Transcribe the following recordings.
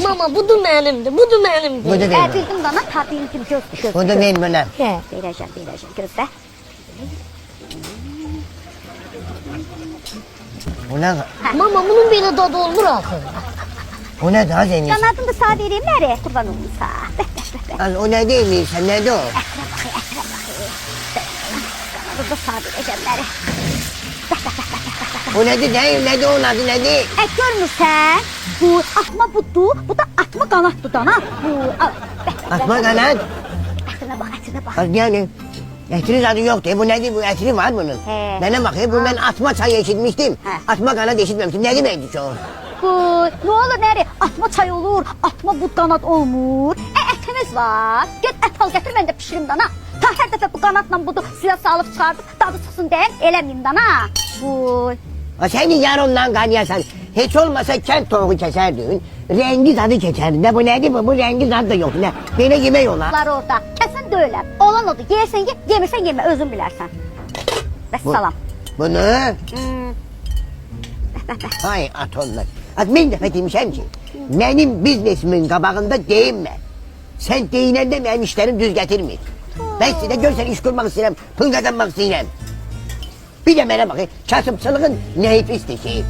Mama bu da mənimdir, bu da mənimdir. Bu da benim. Bildim dana, ta bildim göz. Bu da benim benim. Hə. Verəcəm, gözlə. Bu ne? Mama bunun belə dadı olmur axı. O ne daha zengin? Qanadını da sağ vereyim, nəri? Qurban olum sağ. Az o ne değil mi? Sen ne de o? Qanadı da sağ verəcəm, nəri? O ne de değil, ne de onun adı ne değil? Görmürsən? Bu atma buddur, bu da atma qanaddır dana. Bu, Atma kanat. ətinə bax. Az yani. Etiniz adı yok diye. Bu nedir? Bu etini var bunun. He. Bana bakayım. Bu ben atma çayı eşitmiştim. He. Atma kanat eşitmemiştim. Ne demekti o? Bu, nə olur, nəri? Atma çay olur, atma bud qanad olmur. Ətimiz var. Get ət al, gətir, mən də pişirim dana. Ta hər dəfə bu qanadla budu suya salıb çıxardıb, dadı çıxsın deyən, eləməyim dana. Bu, Ha, seni yarından kanyasan. Hiç olmasa kent tohumu keserdin. Rengi tadı geçerdi. Ne bu nedir bu? Bu rengi tadı da yok. Ne? Böyle yemek ola. var orada. Kəsin döylər. Olan odur. Yersən ye, yemirsən yemə, özün bilərsən. Vəssalam. Bunu? Hay at onlar. Az bin defa demişəm ki, benim biznesimin qabağında değinme. Sen değinende benim işlerim düz getirmir. Ben size görsen iş kurmak istedim, pul kazanmak istedim. Bir de bana bakın, kasıpçılığın nefisli şey.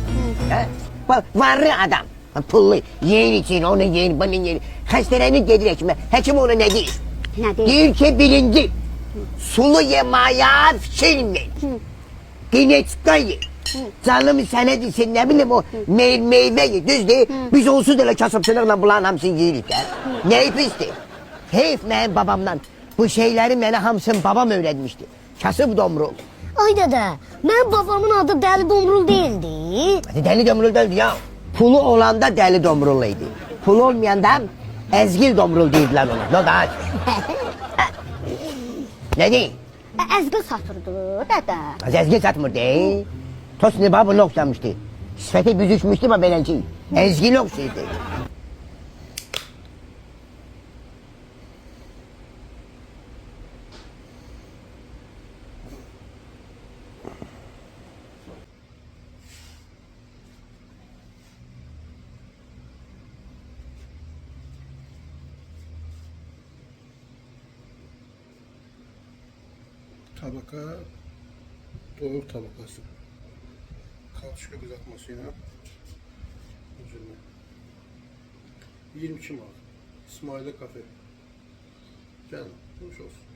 Varlı adam, pullu, yeğen için, onu yeğen, bunun yeğen. Hastanelik gelir hekime, hekim ona ne deyir? Nə deyir? Deyir ki birinci, sulu yemeğe silmeyin. Genetikayı. Canım sana desin ne bileyim o meyveyi düz değil. Biz onsuz da kasıpçılıkla bulan hamsını yiyirik ya. Nefisli. Heyf benim babamdan. Bu şeyleri bana hamsın babam öğretmişti. Kasıp domrul. Ay dede, mənim babamın adı Dəli Domrul değildi. Deli domrul değildi ya. Pulu olanda deli domrulluydu. Pul olmayanda ezgil domrul deyirlər ona. Ne daha? Ne değil? Əzgil satırdı, dədə. Ezgil satmır değil. Tosunu bana bunu okşamıştı. Sifeti büzüşmüştü ama belenci. Ezgil okşuydu. Tabaka, doğru tabakası. Kalçıka kızartmasıyla üzerine. 22 mal. İsmail'e kafe. Canım, hoş olsun.